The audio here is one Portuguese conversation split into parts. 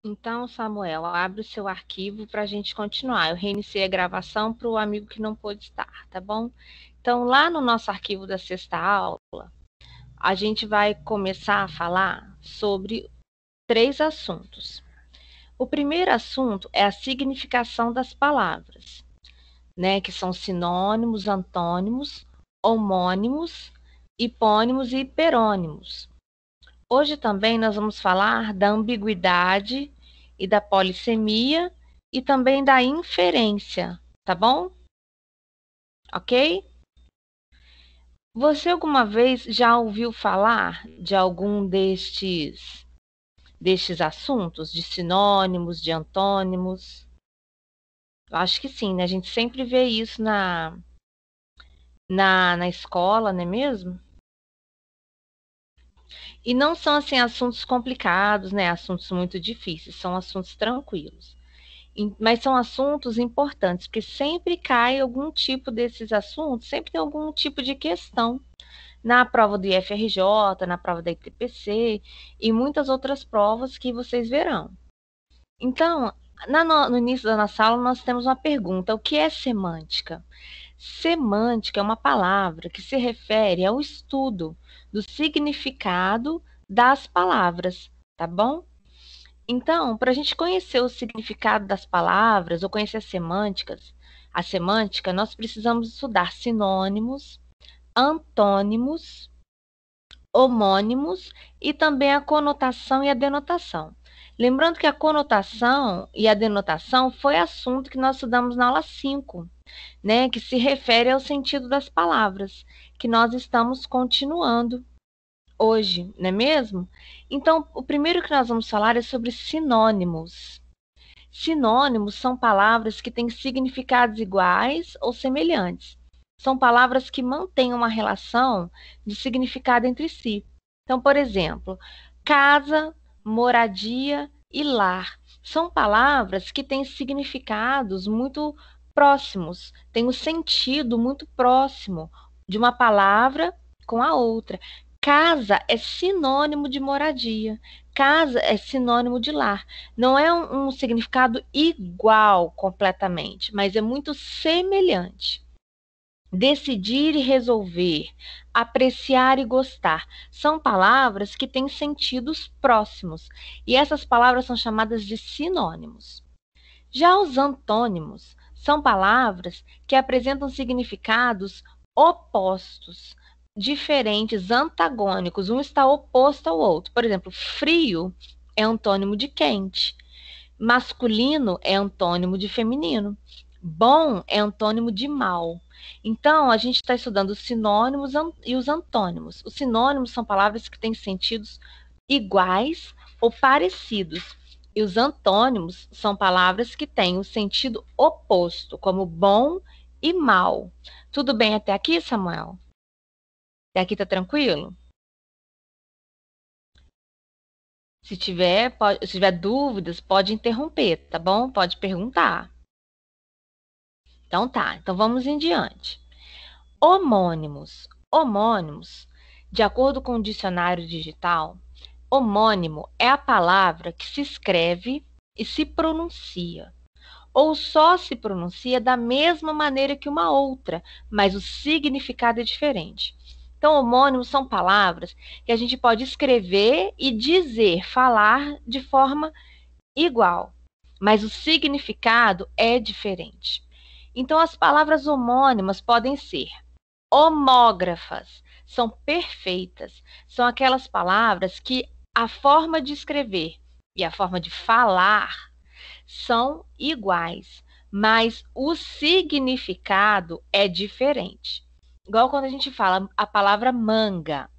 Então, Samuel, abre o seu arquivo para a gente continuar. Eu reiniciei a gravação para o amigo que não pôde estar, tá bom? Então, lá no nosso arquivo da sexta aula, a gente vai começar a falar sobre 3 assuntos. O primeiro assunto é a significação das palavras, né? Que são sinônimos, antônimos, homônimos, hipônimos e hiperônimos. Hoje também nós vamos falar da ambiguidade e da polissemia e também da inferência, tá bom? Ok? Você alguma vez já ouviu falar de algum destes assuntos, de sinônimos, de antônimos? Eu acho que sim, né? A gente sempre vê isso na escola, não é mesmo? E não são, assim, assuntos complicados, né? Assuntos muito difíceis, são assuntos tranquilos. Mas são assuntos importantes, porque sempre cai algum tipo desses assuntos, sempre tem algum tipo de questão na prova do IFRJ, na prova da ITPC e muitas outras provas que vocês verão. Então, no início da nossa aula, nós temos uma pergunta: o que é semântica? Semântica é uma palavra que se refere ao estudo do significado das palavras, tá bom? Então, para a gente conhecer o significado das palavras ou conhecer a semântica, nós precisamos estudar sinônimos, antônimos, homônimos e também a conotação e a denotação. Lembrando que a conotação e a denotação foi assunto que nós estudamos na aula 5, né, que se refere ao sentido das palavras, que nós estamos continuando hoje, não é mesmo? Então, o primeiro que nós vamos falar é sobre sinônimos. Sinônimos são palavras que têm significados iguais ou semelhantes. São palavras que mantêm uma relação de significado entre si. Então, por exemplo, casa, moradia e lar são palavras que têm significados muito próximos, têm um sentido muito próximo de uma palavra com a outra. Casa é sinônimo de moradia, casa é sinônimo de lar. Não é um significado igual completamente, mas é muito semelhante. Decidir e resolver, apreciar e gostar, são palavras que têm sentidos próximos, e essas palavras são chamadas de sinônimos. Já os antônimos são palavras que apresentam significados opostos, diferentes, antagônicos, um está oposto ao outro. Por exemplo, frio é antônimo de quente, masculino é antônimo de feminino, bom é antônimo de mal. Então, a gente está estudando os sinônimos e os antônimos. Os sinônimos são palavras que têm sentidos iguais ou parecidos. E os antônimos são palavras que têm o sentido oposto, como bom e mal. Tudo bem até aqui, Samuel? Até aqui tá tranquilo? Se tiver dúvidas, pode interromper, tá bom? Pode perguntar. Então tá, então vamos em diante. Homônimos. Homônimos, de acordo com o dicionário digital, homônimo é a palavra que se escreve e se pronuncia, ou só se pronuncia da mesma maneira que uma outra, mas o significado é diferente. Então, homônimos são palavras que a gente pode escrever e dizer, falar de forma igual, mas o significado é diferente. Então, as palavras homônimas podem ser homógrafas, são perfeitas, são aquelas palavras que a forma de escrever e a forma de falar são iguais, mas o significado é diferente. Igual quando a gente fala a palavra manga.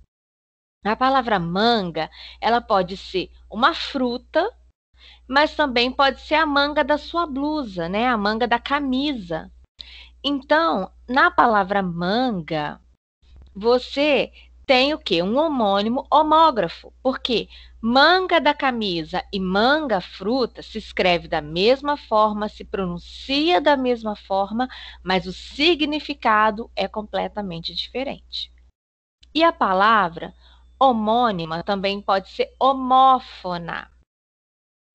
A palavra manga, ela pode ser uma fruta, mas também pode ser a manga da sua blusa, né? A manga da camisa. Então, na palavra manga, você tem o quê? Um homônimo homógrafo. Por quê? Manga da camisa e manga fruta se escreve da mesma forma, se pronuncia da mesma forma, mas o significado é completamente diferente. E a palavra homônima também pode ser homófona.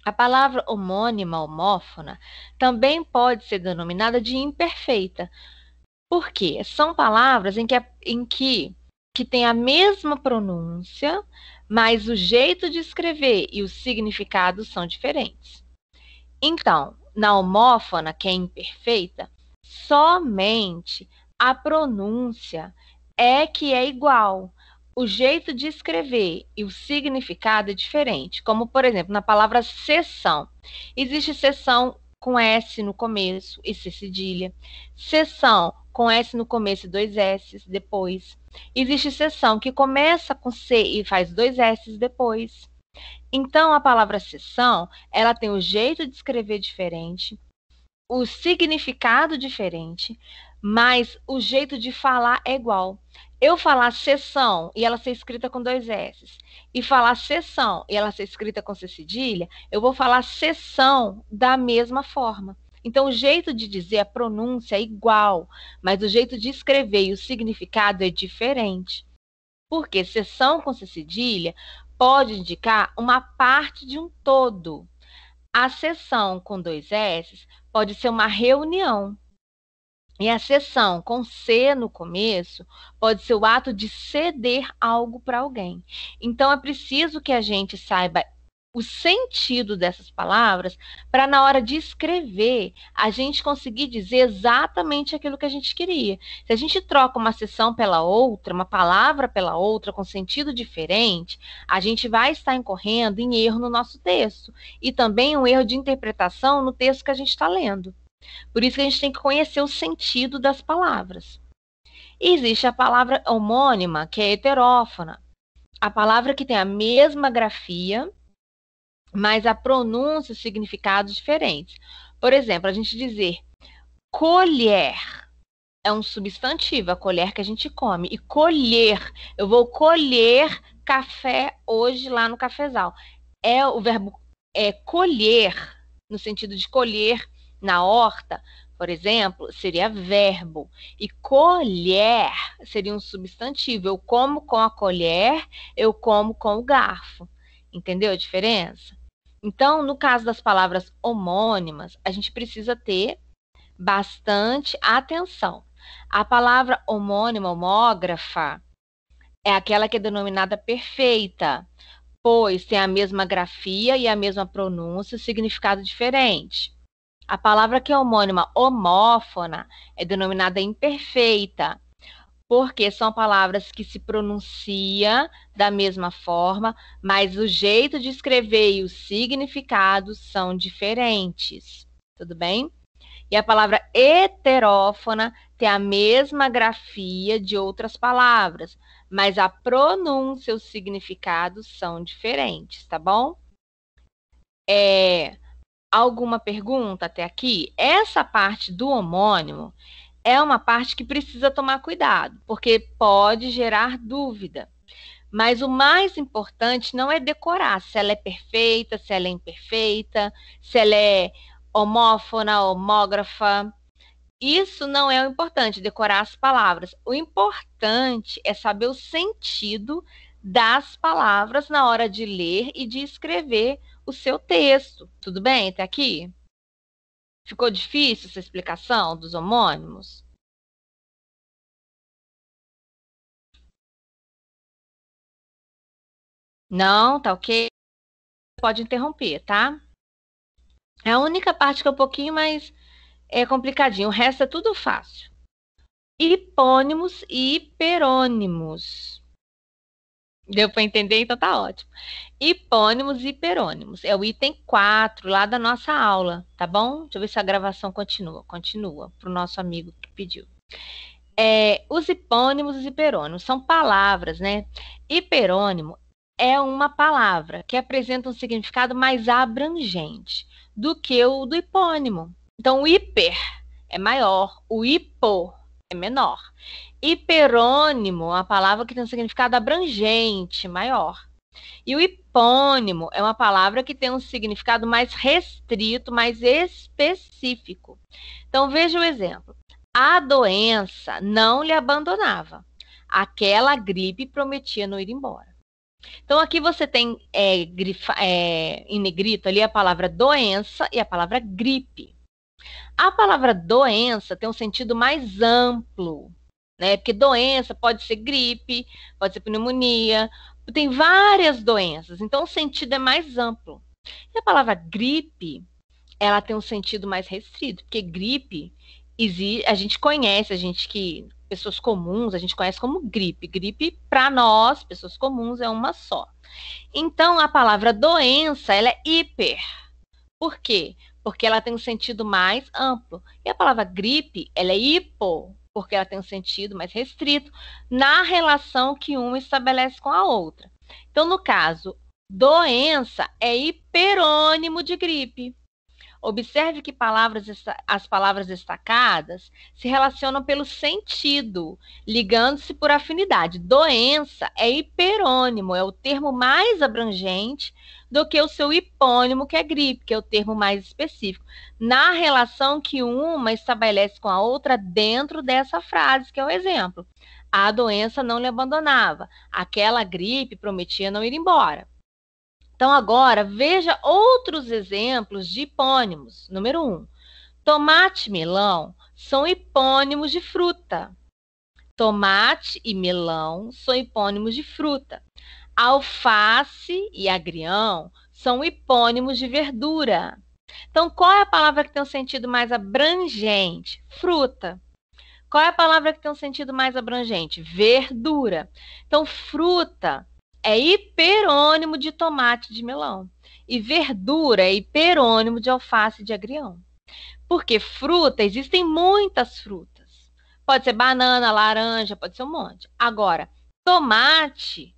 A palavra homônima, homófona, também pode ser denominada de imperfeita. Por quê? São palavras que tem a mesma pronúncia, mas o jeito de escrever e os significados são diferentes. Então, na homófona, que é imperfeita, somente a pronúncia é que é igual. O jeito de escrever e o significado é diferente. Como, por exemplo, na palavra sessão. Existe sessão com S no começo e C cedilha. Sessão com S no começo e dois S depois. Existe sessão que começa com C e faz dois S depois. Então, a palavra sessão, ela tem o jeito de escrever diferente, o significado diferente, mas o jeito de falar é igual. Eu falar sessão e ela ser escrita com dois S, e falar sessão e ela ser escrita com C cedilha, eu vou falar sessão da mesma forma. Então, o jeito de dizer, a pronúncia é igual, mas o jeito de escrever e o significado é diferente. Porque sessão com C cedilha pode indicar uma parte de um todo. A sessão com dois S pode ser uma reunião. E a sessão com C no começo pode ser o ato de ceder algo para alguém. Então, é preciso que a gente saiba o sentido dessas palavras para, na hora de escrever, a gente conseguir dizer exatamente aquilo que a gente queria. Se a gente troca uma sessão pela outra, uma palavra pela outra, com sentido diferente, a gente vai estar incorrendo em erro no nosso texto. E também um erro de interpretação no texto que a gente está lendo. Por isso que a gente tem que conhecer o sentido das palavras. E existe a palavra homônima, que é heterófona. A palavra que tem a mesma grafia, mas a pronúncia e significados diferentes. Por exemplo, a gente dizer colher é um substantivo, a colher que a gente come. E colher, eu vou colher café hoje lá no cafezal. O verbo colher, no sentido de colher na horta, por exemplo, seria verbo. E colher seria um substantivo. Eu como com a colher, eu como com o garfo. Entendeu a diferença? Então, no caso das palavras homônimas, a gente precisa ter bastante atenção. A palavra homônima, homógrafa, é aquela que é denominada perfeita, pois tem a mesma grafia e a mesma pronúncia, significado diferente. A palavra que é homônima, homófona, é denominada imperfeita, porque são palavras que se pronuncia da mesma forma, mas o jeito de escrever e os significados são diferentes. Tudo bem? E a palavra heterófona tem a mesma grafia de outras palavras, mas a pronúncia e os significados são diferentes, tá bom? Alguma pergunta até aqui? Essa parte do homônimo é uma parte que precisa tomar cuidado, porque pode gerar dúvida. Mas o mais importante não é decorar se ela é perfeita, se ela é imperfeita, se ela é homófona, homógrafa. Isso não é o importante, decorar as palavras. O importante é saber o sentido das palavras na hora de ler e de escrever o seu texto. Tudo bem até aqui? Ficou difícil essa explicação dos homônimos? Não, tá ok? Pode interromper, tá? A única parte que é um pouquinho mais complicadinho, o resto é tudo fácil. Hipônimos e hiperônimos. Deu para entender? Então tá ótimo. Hipônimos e hiperônimos. É o item 4 lá da nossa aula, tá bom? Deixa eu ver se a gravação continua. Continua, para o nosso amigo que pediu. Os hipônimos e os hiperônimos são palavras, né? Hiperônimo é uma palavra que apresenta um significado mais abrangente do que o do hipônimo. Então, o hiper é maior, o hipo é menor. Hiperônimo é uma palavra que tem um significado abrangente, maior. E o hipônimo é uma palavra que tem um significado mais restrito, mais específico. Então, veja o exemplo. A doença não lhe abandonava. Aquela gripe prometia não ir embora. Então, aqui você tem em negrito ali a palavra doença e a palavra gripe. A palavra doença tem um sentido mais amplo, né? Porque doença pode ser gripe, pode ser pneumonia, tem várias doenças, então o sentido é mais amplo. E a palavra gripe, ela tem um sentido mais restrito, porque gripe, a gente conhece, pessoas comuns, a gente conhece como gripe. Gripe, para nós, pessoas comuns, é uma só. Então, a palavra doença, ela é hiper. Por quê? Porque ela tem um sentido mais amplo. E a palavra gripe, ela é hipo, porque ela tem um sentido mais restrito na relação que uma estabelece com a outra. Então, no caso, doença é hiperônimo de gripe. Observe que as palavras destacadas se relacionam pelo sentido, ligando-se por afinidade. Doença é hiperônimo, é o termo mais abrangente do que o seu hipônimo, que é gripe, que é o termo mais específico, na relação que uma estabelece com a outra dentro dessa frase, que é o exemplo. A doença não lhe abandonava, aquela gripe prometia não ir embora. Então, agora, veja outros exemplos de hipônimos. Número 1. Tomate e melão são hipônimos de fruta. Tomate e melão são hipônimos de fruta. Alface e agrião são hipônimos de verdura. Então, qual é a palavra que tem um sentido mais abrangente? Fruta. Qual é a palavra que tem um sentido mais abrangente? Verdura. Então, fruta é hiperônimo de tomate e de melão. E verdura é hiperônimo de alface e de agrião. Porque fruta, existem muitas frutas. Pode ser banana, laranja, pode ser um monte. Agora, tomate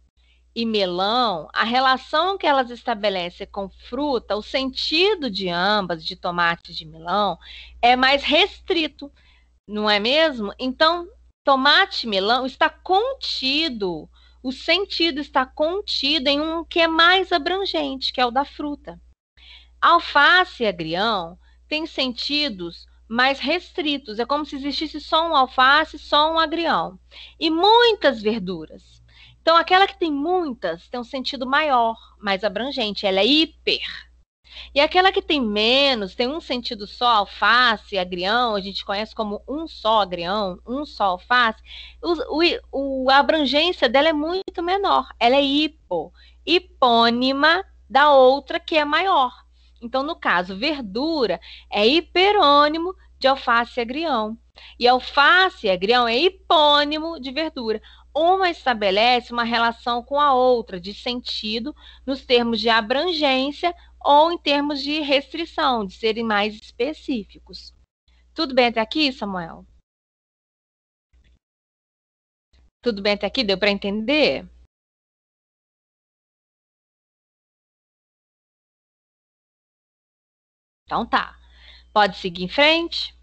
e melão, a relação que elas estabelecem com fruta, o sentido de ambas, de tomate e de melão, é mais restrito, não é mesmo? Então, tomate e melão está contido, o sentido está contido em um que é mais abrangente, que é o da fruta. Alface e agrião têm sentidos mais restritos, é como se existisse só um alface, só um agrião. E muitas verduras. Então, aquela que tem muitas tem um sentido maior, mais abrangente, ela é hiper. E aquela que tem menos, tem um sentido só, alface, agrião, a gente conhece como um só agrião, um só alface, a abrangência dela é muito menor, ela é hipônima da outra que é maior. Então, no caso, verdura é hiperônimo de alface e agrião. E alface e agrião é hipônimo de verdura. Uma estabelece uma relação com a outra, de sentido, nos termos de abrangência ou em termos de restrição, de serem mais específicos. Tudo bem até aqui, Samuel? Tudo bem até aqui? Deu para entender? Então tá. Pode seguir em frente?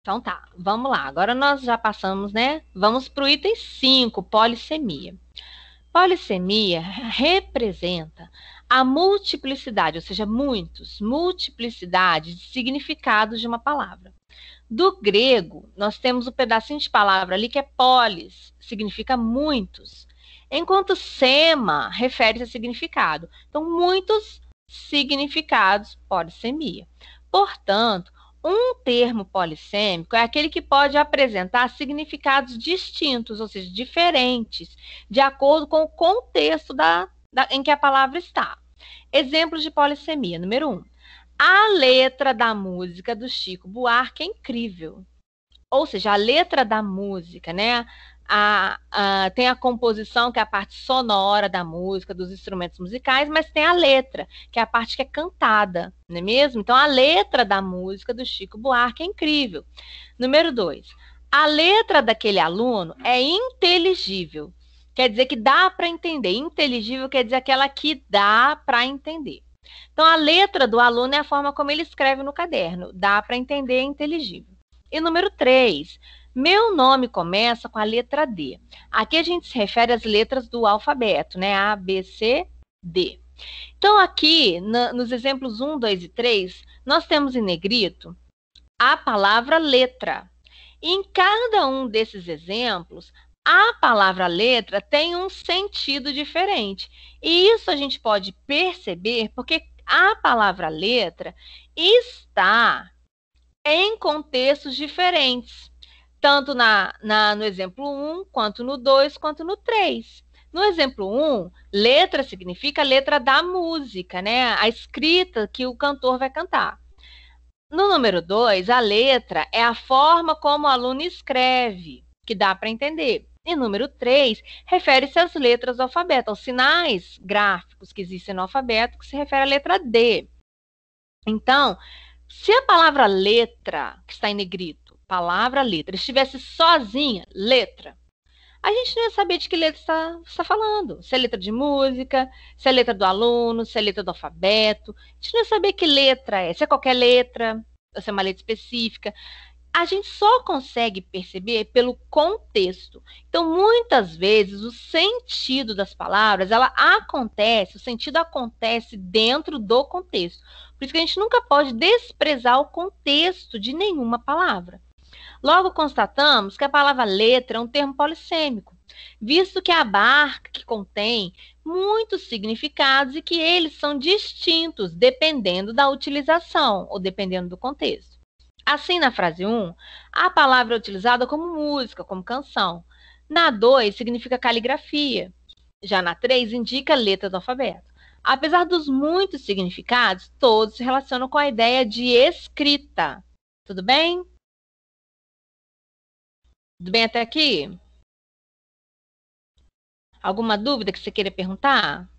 Então tá, vamos lá. Agora nós já passamos, né? Vamos para o item 5, polissemia. Polissemia representa a multiplicidade, ou seja, multiplicidade de significados de uma palavra. Do grego, nós temos um pedacinho de palavra ali que é polis, significa muitos, enquanto sema refere-se a significado. Então, muitos significados, polissemia. Portanto, um termo polissêmico é aquele que pode apresentar significados distintos, ou seja, diferentes, de acordo com o contexto em que a palavra está. Exemplos de polissemia. Número 1. A letra da música do Chico Buarque é incrível. Ou seja, a letra da música, né? Tem a composição, que é a parte sonora da música, dos instrumentos musicais, mas tem a letra, que é a parte que é cantada, não é mesmo? Então, a letra da música do Chico Buarque é incrível. Número 2. A letra daquele aluno é inteligível. Quer dizer que dá para entender. Inteligível quer dizer aquela que dá para entender. Então, a letra do aluno é a forma como ele escreve no caderno. Dá para entender, é inteligível. E número 3, meu nome começa com a letra D. Aqui a gente se refere às letras do alfabeto, né? A, B, C, D. Então, aqui, nos exemplos 1, 2 e 3, nós temos em negrito a palavra letra. Em cada um desses exemplos, a palavra letra tem um sentido diferente. E isso a gente pode perceber porque a palavra letra está em contextos diferentes, tanto no exemplo 1, quanto no 2, quanto no 3. No exemplo 1, letra significa letra da música, né? A escrita que o cantor vai cantar. No número 2, a letra é a forma como o aluno escreve, que dá para entender. E número 3, refere-se às letras do alfabeto, aos sinais gráficos que existem no alfabeto, que se refere à letra D. Então, se a palavra letra, que está em negrito, palavra letra, estivesse sozinha, letra, a gente não ia saber de que letra está falando. Se é letra de música, se é letra do aluno, se é letra do alfabeto. A gente não ia saber que letra é. Se é qualquer letra, ou se é uma letra específica. A gente só consegue perceber pelo contexto. Então, muitas vezes, o sentido das palavras, o sentido acontece dentro do contexto. Por isso que a gente nunca pode desprezar o contexto de nenhuma palavra. Logo, constatamos que a palavra letra é um termo polissêmico, visto que abarca, que contém muitos significados e que eles são distintos dependendo da utilização ou dependendo do contexto. Assim, na frase 1, a palavra é utilizada como música, como canção. Na 2, significa caligrafia. Já na 3, indica letra do alfabeto. Apesar dos muitos significados, todos se relacionam com a ideia de escrita. Tudo bem? Tudo bem até aqui? Alguma dúvida que você queira perguntar?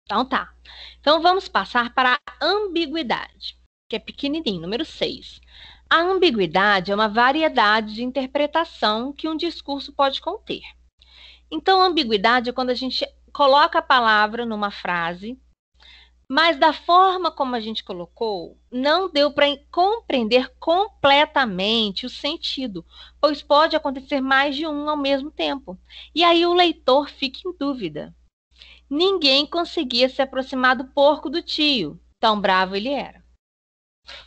Então tá. Então vamos passar para a ambiguidade, que é pequenininho, número 6. A ambiguidade é uma variedade de interpretação que um discurso pode conter. Então, a ambiguidade é quando a gente coloca a palavra numa frase, mas da forma como a gente colocou, não deu para compreender completamente o sentido, pois pode acontecer mais de um ao mesmo tempo. E aí o leitor fica em dúvida. Ninguém conseguia se aproximar do porco do tio, tão bravo ele era.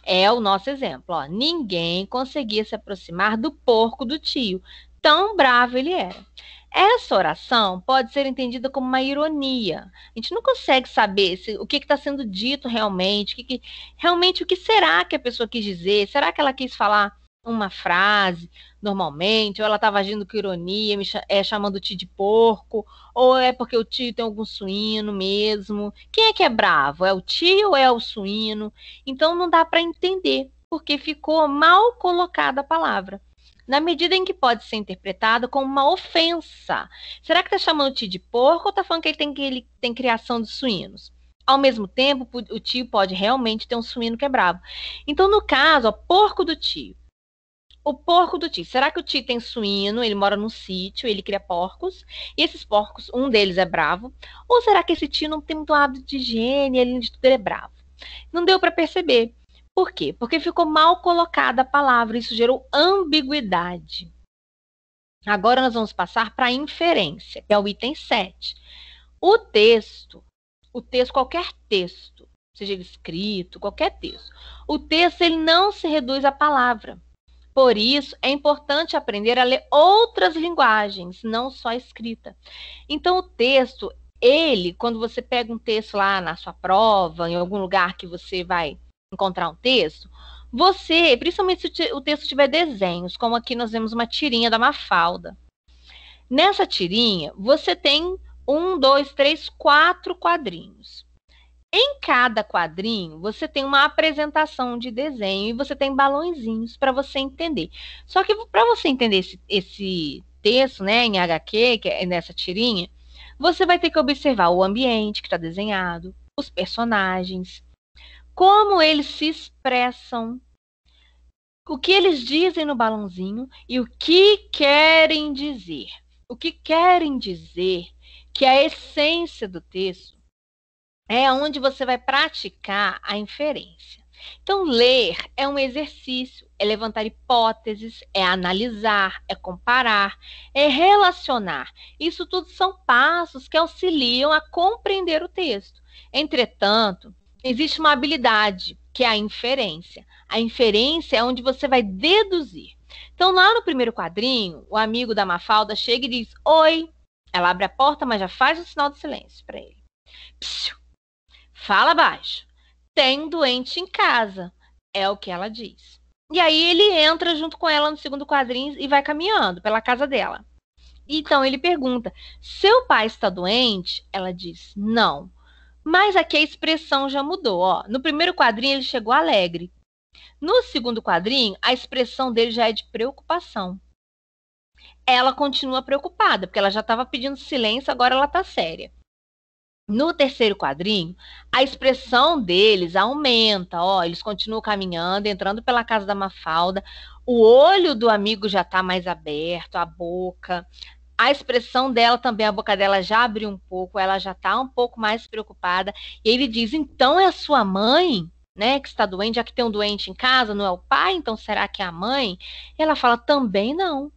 É o nosso exemplo. Ó. Ninguém conseguia se aproximar do porco do tio, tão bravo ele era. Essa oração pode ser entendida como uma ironia. A gente não consegue saber o que está sendo dito realmente, realmente o que será que a pessoa quis dizer. Será que ela quis falar uma frase normalmente, ou ela estava agindo com ironia, chamando o tio de porco, ou é porque o tio tem algum suíno mesmo. Quem é que é bravo? É o tio ou é o suíno? Então não dá para entender, porque ficou mal colocada a palavra. Na medida em que pode ser interpretada como uma ofensa. Será que está chamando o tio de porco ou está falando que ele tem criação de suínos? Ao mesmo tempo, o tio pode realmente ter um suíno que é bravo. Então, no caso, ó, porco do tio. O porco do tio. Será que o tio tem suíno? Ele mora num sítio, ele cria porcos. E esses porcos, um deles é bravo. Ou será que esse tio não tem muito hábito de higiene, ele de tudo é bravo? Não deu para perceber. Por quê? Porque ficou mal colocada a palavra, isso gerou ambiguidade. Agora nós vamos passar para a inferência, que é o item 7. O texto, qualquer texto, seja ele escrito, qualquer texto, o texto ele não se reduz à palavra. Por isso, é importante aprender a ler outras linguagens, não só a escrita. Então, o texto, quando você pega um texto lá na sua prova, em algum lugar que você vai encontrar um texto, você, principalmente se o texto tiver desenhos, como aqui nós vemos uma tirinha da Mafalda. Nessa tirinha, você tem 1, 2, 3, 4 quadrinhos. Em cada quadrinho, você tem uma apresentação de desenho e você tem balõezinhos para você entender. Só que para você entender esse texto, né, em HQ, que é nessa tirinha, você vai ter que observar o ambiente que está desenhado, os personagens, como eles se expressam, o que eles dizem no balãozinho e o que querem dizer. O que querem dizer que a essência do texto é onde você vai praticar a inferência. Então, ler é um exercício, é levantar hipóteses, é analisar, é comparar, é relacionar. Isso tudo são passos que auxiliam a compreender o texto. Entretanto, existe uma habilidade, que é a inferência. A inferência é onde você vai deduzir. Então, lá no primeiro quadrinho, o amigo da Mafalda chega e diz: Oi. Ela abre a porta, mas já faz o sinal de silêncio para ele. Psiu. Fala baixo. Tem um doente em casa. É o que ela diz. E aí ele entra junto com ela no segundo quadrinho e vai caminhando pela casa dela. Então ele pergunta: Seu pai está doente? Ela diz: Não. Mas aqui a expressão já mudou. Ó. No primeiro quadrinho ele chegou alegre. No segundo quadrinho, a expressão dele já é de preocupação. Ela continua preocupada, porque ela já estava pedindo silêncio, agora ela está séria. No terceiro quadrinho, a expressão deles aumenta, ó, eles continuam caminhando, entrando pela casa da Mafalda, o olho do amigo já está mais aberto, a boca, a expressão dela também, a boca dela já abriu um pouco, ela já está um pouco mais preocupada, e ele diz, então é a sua mãe, né, que está doente, já que tem um doente em casa, não é o pai, então será que é a mãe? E ela fala, também não.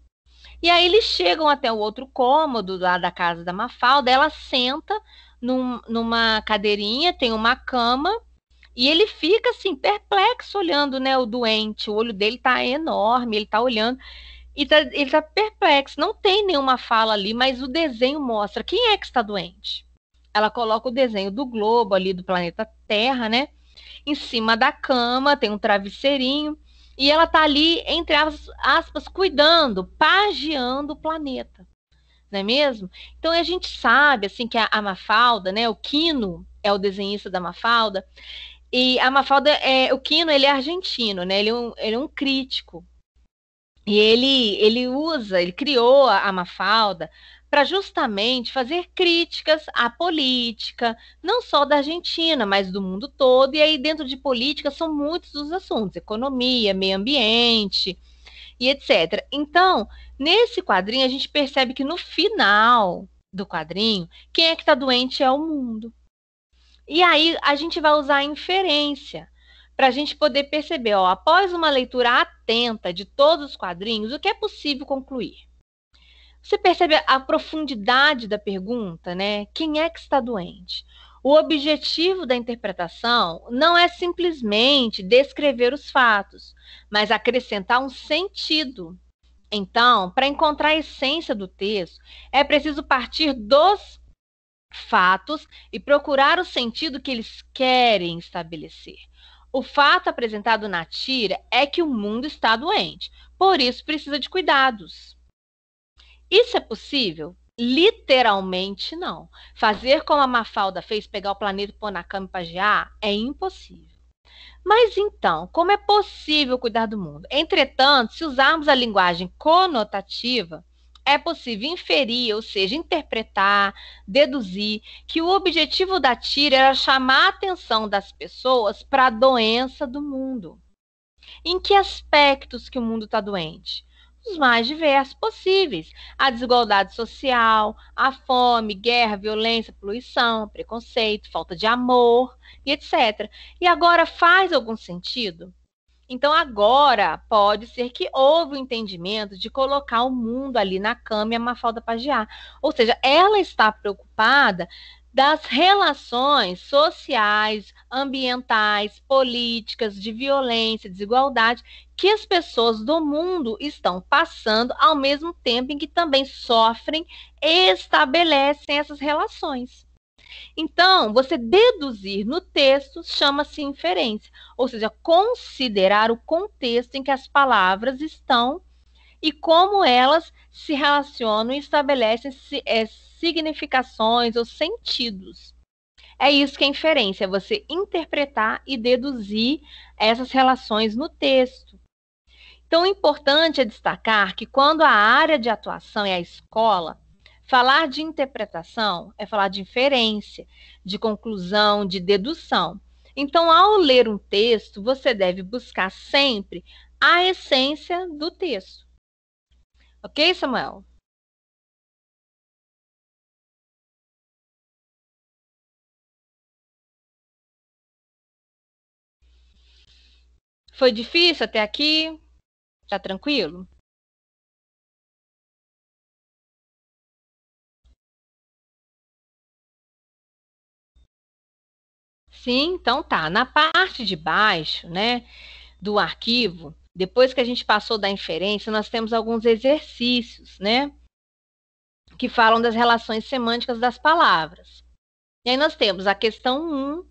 E aí eles chegam até o outro cômodo lá da casa da Mafalda, ela senta numa cadeirinha, tem uma cama, e ele fica assim, perplexo, olhando, né, o doente. O olho dele tá enorme, ele tá olhando, e ele tá perplexo. Não tem nenhuma fala ali, mas o desenho mostra quem é que está doente. Ela coloca o desenho do globo ali do planeta Terra, né? Em cima da cama, tem um travesseirinho, e ela tá ali, entre aspas, cuidando, pagiando o planeta, não é mesmo? Então a gente sabe assim que a Mafalda, né, o Quino é o desenhista da Mafalda, e a Mafalda o Quino, ele é argentino, né? Ele é um crítico. E ele criou a Mafalda para justamente fazer críticas à política, não só da Argentina, mas do mundo todo. E aí, dentro de política, são muitos os assuntos: economia, meio ambiente e etc. Então, nesse quadrinho, a gente percebe que no final do quadrinho, quem é que está doente é o mundo. E aí a gente vai usar a inferência para a gente poder perceber, ó, após uma leitura atenta de todos os quadrinhos, o que é possível concluir. Você percebe a profundidade da pergunta, né? Quem é que está doente? O objetivo da interpretação não é simplesmente descrever os fatos, mas acrescentar um sentido. Então, para encontrar a essência do texto, é preciso partir dos fatos e procurar o sentido que eles querem estabelecer. O fato apresentado na tira é que o mundo está doente, por isso precisa de cuidados. Isso é possível? Literalmente não. Fazer como a Mafalda fez, pegar o planeta e pôr na cama e pagiar, é impossível. Mas então, como é possível cuidar do mundo? Entretanto, se usarmos a linguagem conotativa, é possível inferir, ou seja, interpretar, deduzir, que o objetivo da tira era chamar a atenção das pessoas para a doença do mundo. Em que aspectos que o mundo está doente? Os mais diversos possíveis. A desigualdade social, a fome, guerra, violência, poluição, preconceito, falta de amor e etc. E agora faz algum sentido? Então agora pode ser que houve o entendimento de colocar o mundo ali na cama e a Mafalda pagiar. Ou seja, ela está preocupada das relações sociais, ambientais, políticas, de violência, desigualdade que as pessoas do mundo estão passando ao mesmo tempo em que também sofrem e estabelecem essas relações. Então, você deduzir no texto chama-se inferência, ou seja, considerar o contexto em que as palavras estão e como elas se relacionam e estabelecem significações ou sentidos. É isso que é inferência, é você interpretar e deduzir essas relações no texto. Então, o importante é destacar que quando a área de atuação é a escola, falar de interpretação é falar de inferência, de conclusão, de dedução. Então, ao ler um texto, você deve buscar sempre a essência do texto. Ok, Samuel? Foi difícil até aqui? Tá tranquilo? Sim, então tá. Na parte de baixo, né, do arquivo, depois que a gente passou da inferência, nós temos alguns exercícios, né, que falam das relações semânticas das palavras. E aí nós temos a questão 1,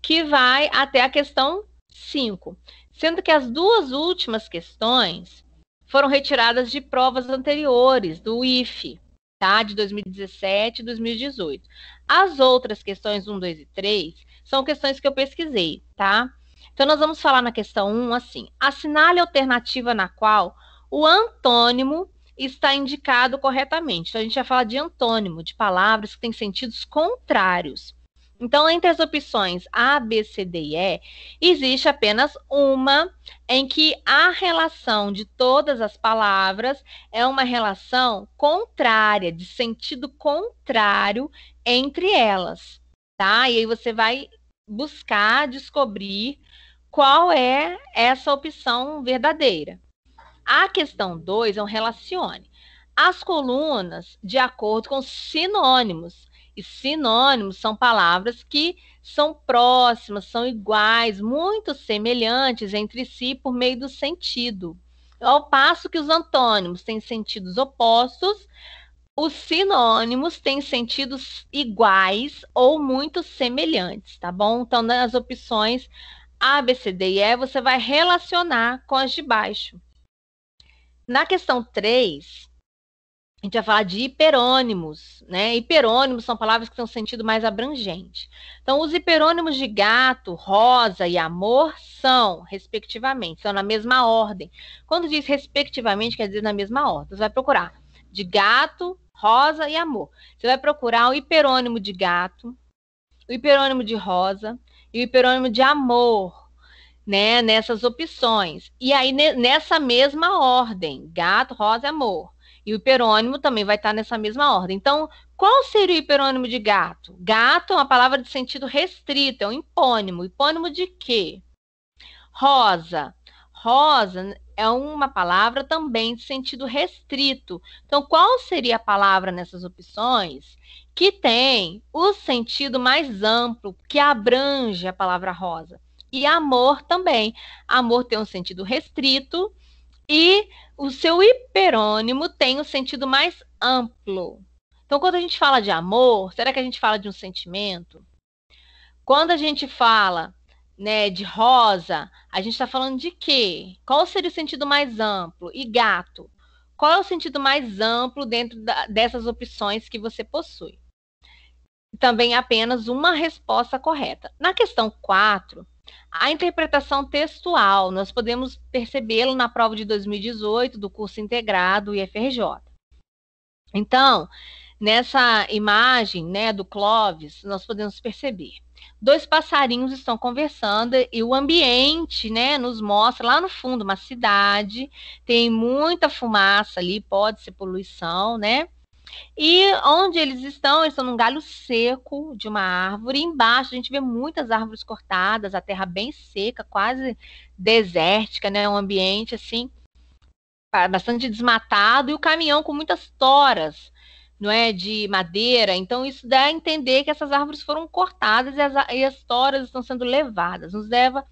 que vai até a questão 5, sendo que as duas últimas questões foram retiradas de provas anteriores, do IFE, tá? De 2017 e 2018. As outras questões 1, 2 e 3 são questões que eu pesquisei, tá? Então, nós vamos falar na questão 1 assim: assinale a alternativa na qual o antônimo está indicado corretamente. Então, a gente vai falar de antônimo, de palavras que têm sentidos contrários. Então, entre as opções A, B, C, D e E, existe apenas uma em que a relação de todas as palavras é uma relação contrária, de sentido contrário entre elas, tá? E aí você vai buscar descobrir qual é essa opção verdadeira. A questão 2 é um relacione as colunas de acordo com sinônimos. E sinônimos são palavras que são próximas, são iguais, muito semelhantes entre si por meio do sentido. Ao passo que os antônimos têm sentidos opostos, os sinônimos têm sentidos iguais ou muito semelhantes, tá bom? Então, nas opções A, B, C, D e E, você vai relacionar com as de baixo. Na questão 3, a gente vai falar de hiperônimos, né? Hiperônimos são palavras que têm um sentido mais abrangente. Então, os hiperônimos de gato, rosa e amor são, respectivamente, são na mesma ordem. Quando diz respectivamente, quer dizer na mesma ordem. Você vai procurar de gato, rosa e amor. Você vai procurar o hiperônimo de gato, o hiperônimo de rosa e o hiperônimo de amor, né, nessas opções. E aí, nessa mesma ordem, gato, rosa e amor. E o hiperônimo também vai estar nessa mesma ordem. Então, qual seria o hiperônimo de gato? Gato é uma palavra de sentido restrito, é um hipônimo. Hipônimo de quê? Rosa. Rosa é uma palavra também de sentido restrito. Então, qual seria a palavra nessas opções que tem o sentido mais amplo, que abrange a palavra rosa? E amor também. Amor tem um sentido restrito e o seu hiperônimo tem um sentido mais amplo. Então, quando a gente fala de amor, será que a gente fala de um sentimento? Quando a gente fala, né, de rosa, a gente está falando de quê? Qual seria o sentido mais amplo? E gato? Qual é o sentido mais amplo dentro dessas opções que você possui? Também apenas uma resposta correta. Na questão 4, a interpretação textual, nós podemos percebê-lo na prova de 2018 do curso integrado IFRJ. Então, nessa imagem, né, do Clóvis, nós podemos perceber. Dois passarinhos estão conversando e o ambiente, né, nos mostra lá no fundo uma cidade, tem muita fumaça ali, pode ser poluição, né? E onde eles estão num galho seco de uma árvore. E embaixo a gente vê muitas árvores cortadas, a terra bem seca, quase desértica, né? Um ambiente assim bastante desmatado e o caminhão com muitas toras, não é, de madeira. Então isso dá a entender que essas árvores foram cortadas e as toras estão sendo levadas. Nos leva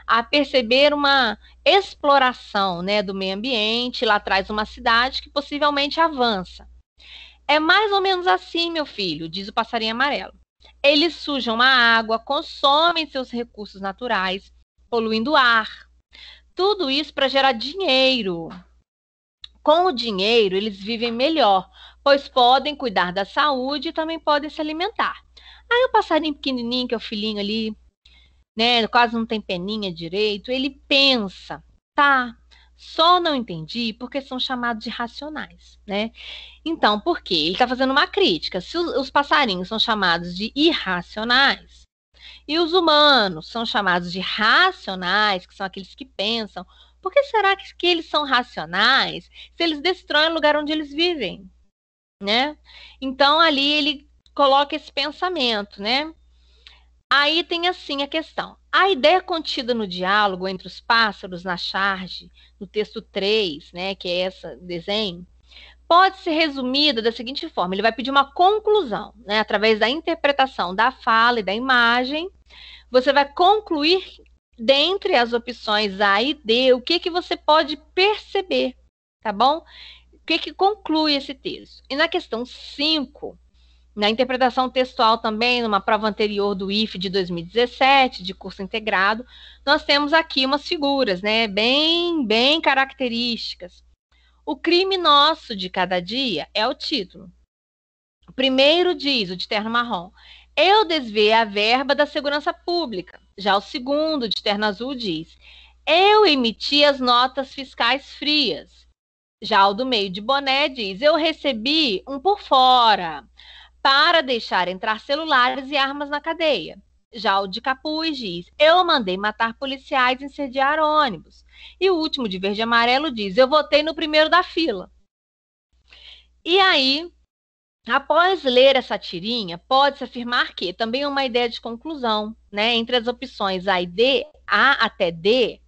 a perceber uma exploração, né, do meio ambiente. Lá atrás uma cidade que possivelmente avança. É mais ou menos assim, meu filho, diz o passarinho amarelo. Eles sujam a água, consomem seus recursos naturais, poluindo o ar. Tudo isso para gerar dinheiro. Com o dinheiro, eles vivem melhor, pois podem cuidar da saúde e também podem se alimentar. Aí o passarinho pequenininho, que é o filhinho ali, né, quase não tem peninha direito, ele pensa, tá, só não entendi porque são chamados de racionais, né? Então, por quê? Ele está fazendo uma crítica. Se os passarinhos são chamados de irracionais e os humanos são chamados de racionais, que são aqueles que pensam, por que será que eles são racionais se eles destroem o lugar onde eles vivem, né? Então, ali ele coloca esse pensamento, né? Aí tem assim a questão. A ideia contida no diálogo entre os pássaros na charge, no texto 3, né, que é esse desenho, pode ser resumida da seguinte forma: ele vai pedir uma conclusão, né, através da interpretação da fala e da imagem. Você vai concluir, dentre as opções A e D, o que, que você pode perceber, tá bom? O que, que conclui esse texto? E na questão 5, na interpretação textual também, numa prova anterior do IFE de 2017, de curso integrado, nós temos aqui umas figuras, né, bem características. O crime nosso de cada dia é o título. O primeiro diz, o de terno marrom, eu desviei a verba da segurança pública. Já o segundo, de terno azul, diz, eu emiti as notas fiscais frias. Já o do meio de boné diz, eu recebi um por fora para deixar entrar celulares e armas na cadeia. Já o de capuz diz, eu mandei matar policiais e incendiar ônibus. E o último, de verde e amarelo, diz, eu votei no primeiro da fila. E aí, após ler essa tirinha, pode-se afirmar que também é uma ideia de conclusão, né? Entre as opções A e D, A até D,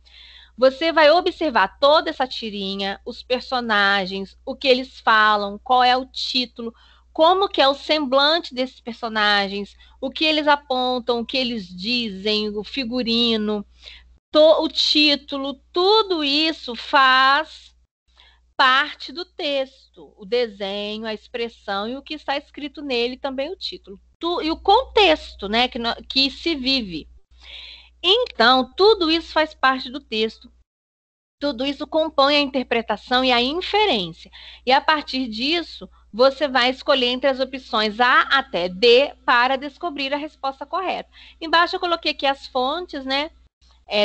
você vai observar toda essa tirinha, os personagens, o que eles falam, qual é o título, como que é o semblante desses personagens, o que eles apontam, o que eles dizem, o figurino, o título, tudo isso faz parte do texto, o desenho, a expressão e o que está escrito nele, também o título. E o contexto, né, que se vive. Então, tudo isso faz parte do texto. Tudo isso compõe a interpretação e a inferência. E a partir disso, você vai escolher entre as opções A até D para descobrir a resposta correta. Embaixo eu coloquei aqui as fontes, né,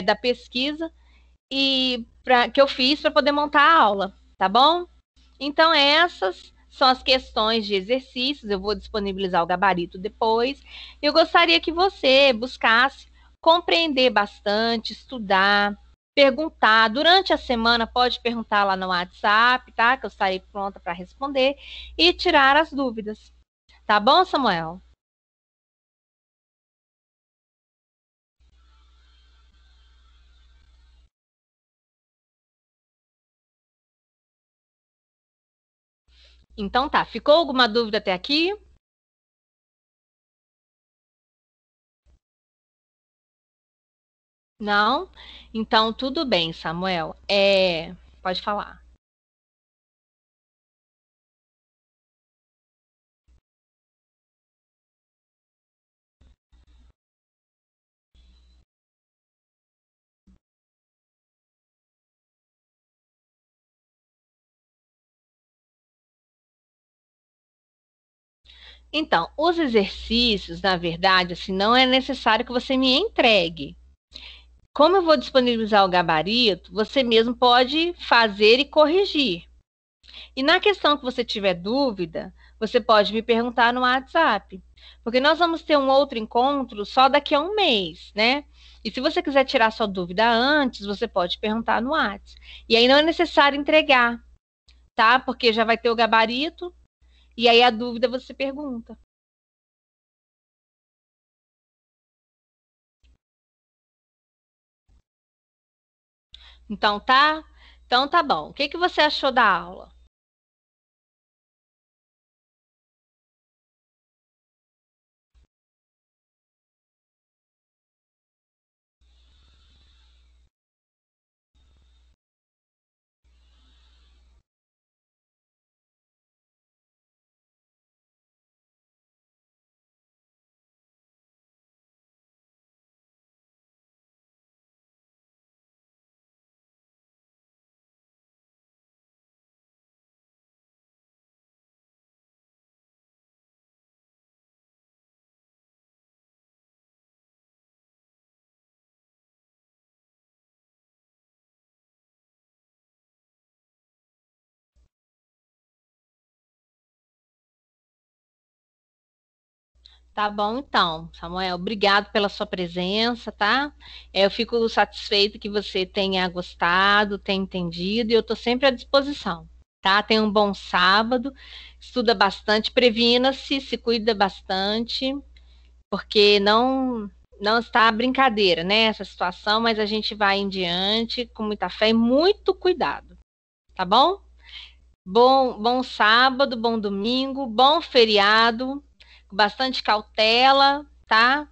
da pesquisa que eu fiz para poder montar a aula, tá bom? Então, essas são as questões de exercícios. Eu vou disponibilizar o gabarito depois. Eu gostaria que você buscasse compreender bastante, estudar, perguntar. Durante a semana, pode perguntar lá no WhatsApp, tá? Que eu estarei pronta para responder e tirar as dúvidas. Tá bom, Samuel? Então tá. Ficou alguma dúvida até aqui? Não? Então, tudo bem, Samuel. Pode falar. Então, os exercícios, na verdade, assim, não é necessário que você me entregue. Como eu vou disponibilizar o gabarito, você mesmo pode fazer e corrigir. E na questão que você tiver dúvida, você pode me perguntar no WhatsApp. Porque nós vamos ter um outro encontro só daqui a um mês, né? E se você quiser tirar sua dúvida antes, você pode perguntar no WhatsApp. E aí não é necessário entregar, tá? Porque já vai ter o gabarito, e aí a dúvida você pergunta. Então tá? Então tá bom. O que que você achou da aula? Tá bom, então, Samuel. Obrigado pela sua presença, tá? Eu fico satisfeito que você tenha gostado, tenha entendido, e eu estou sempre à disposição, tá? Tenha um bom sábado, estuda bastante, previna-se, se cuida bastante, porque não está brincadeira, né, essa situação, mas a gente vai em diante com muita fé e muito cuidado, tá bom? Bom sábado, bom domingo, bom feriado, com bastante cautela, tá?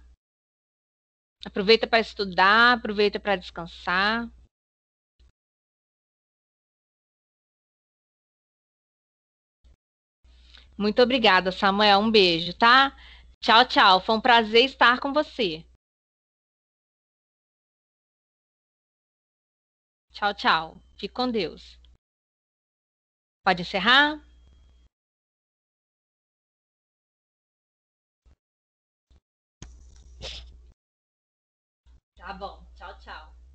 Aproveita para estudar, aproveita para descansar. Muito obrigada, Samuel. Um beijo, tá? Tchau, tchau. Foi um prazer estar com você. Tchau, tchau. Fique com Deus. Pode encerrar? Tá bom. Tchau, tchau.